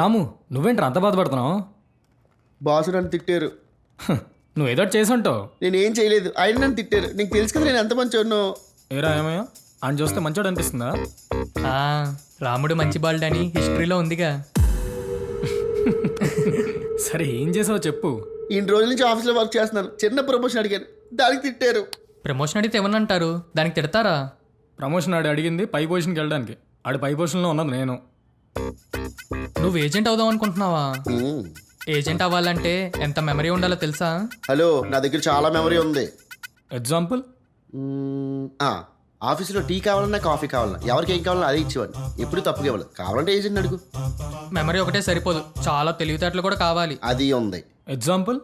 రాము నువ్వేంట్రా అంత బాధపడుతున్నావు? బాసు నన్ను తిట్టారు. నువ్వు ఏదో ఒకటి చేసి ఉంటావు. నేనేం చేయలేదు, ఆయన నన్ను తిట్టారు. నీకు తెలుసు కదా నేను ఎంత మంచి ఉన్నాను. ఏరా ఏమయ్యా ఆయన చూస్తే మంచోడు అనిపిస్తుందా? ఆ, రాముడు మంచి బాలుడని హిస్టరీలో ఉందిగా. సరే ఏం చేసావో చెప్పు. ఇన్ని రోజుల నుంచి ఆఫీస్లో వర్క్ చేస్తున్నాను, చిన్న ప్రమోషన్ అడిగాను, దానికి తిట్టారు. ప్రమోషన్ అడిగితే ఏమనంటారు? దానికి తిడతారా? ప్రమోషన్ ఆడు అడిగింది పై పొజిషన్కి వెళ్ళడానికి. ఆడు పై పొజిషన్లో ఉన్నది నేను. నువ్వు ఏజెంట్ అవుదాం అనుకుంటున్నావా? ఏజెంట్ అవ్వాలంటే ఎంత మెమరీ ఉండాలో తెలుసా? హలో, నా దగ్గర చాలా మెమరీ ఉంది. ఎగ్జాంపుల్? ఆఫీసులో టీ కావాలన్నా కాఫీ కావాలన్నా ఎవరికి ఏం కావాలన్నా అదే ఇచ్చేవాడిని. ఎప్పుడు తప్పుగా ఇవ్వలేదు. కావాలంటే ఏజెంట్ అడుగు. మెమరీ ఒకటే సరిపోదు, చాలా తెలివితేటలు కూడా కావాలి. అది ఉంది. ఎగ్జాంపుల్?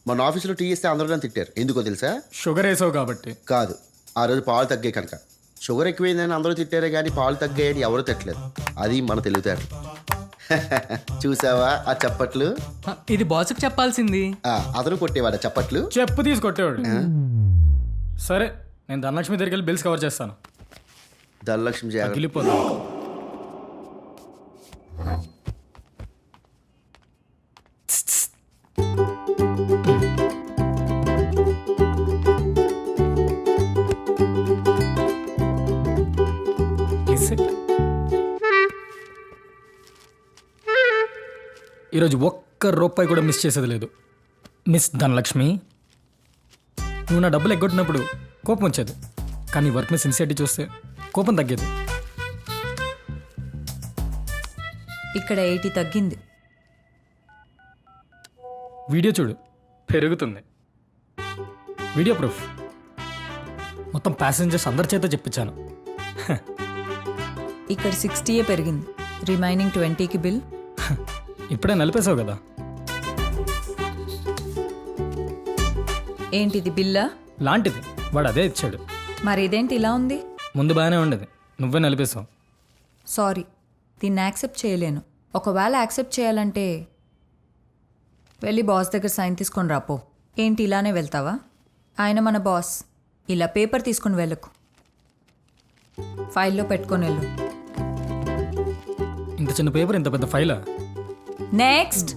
మన ఆఫీసులో టీ ఇస్తే అందరూ నన్ను తిట్టారు. ఎందుకో తెలుసా? షుగర్ వేసావు కాబట్టి. కాదు, ఆ రోజు పాలు తగ్గాయి కనుక. షుగర్ ఎక్కువైందని అందరూ తిట్టారే కానీ పాలు తగ్గాయని ఎవరు తిట్టలేదు. అది మన తెలివితేటలు. చూసావా ఆ చప్పట్లు? ఇది బాస్కి చెప్పాల్సింది. అతను కొట్టేవాడా చప్పట్లు? చెప్పు తీసుకొట్టేవాడు. సరే నేను ధనలక్ష్మి దగ్గరికి వెళ్ళి బిల్స్ కవర్ చేస్తాను. ధనలక్ష్మి జాగ్రత్త. వెళ్ళిపోతా. ఈరోజు ఒక్క రూపాయి కూడా మిస్ చేసేది లేదు. మిస్ ధనలక్ష్మి, నువ్వు నా డబ్బులు ఎగ్గొట్టినప్పుడు కోపం వచ్చేది, కానీ వర్క్ మీద సిన్సియారిటీ చూస్తే కోపం తగ్గేది. ఇక్కడ 80 తగ్గింది. వీడియో చూడు, పెరుగుతుంది. వీడియో ప్రూఫ్ మొత్తం ప్యాసింజర్స్ అందరి చేత చెప్పించాను. ఇక్కడ 60 పెరిగింది. రిమైనింగ్ 20కి బిల్. ఇప్పుడే నలిపేసావు కదా. ఏంటిది బిల్లా? లాంటిది, వాడు అదే ఇచ్చాడు. మరి ఇదేంటి ఇలా ఉంది? ముందు బాగానే ఉండేది, నువ్వే నలిపేసావు. సారీ, దీన్ని యాక్సెప్ట్ చేయలేను. ఒకవేళ యాక్సెప్ట్ చేయాలంటే వెళ్ళి బాస్ దగ్గర సైన్ తీసుకొని రాపో. ఏంటి ఇలానే వెళ్తావా? ఆయన మన బాస్. ఇలా పేపర్ తీసుకుని వెళ్ళకు, ఫైల్లో పెట్టుకొని వెళ్ళు. ఇంత చిన్న పేపర్ ఇంత పెద్ద ఫైలా? నెక్స్ట్.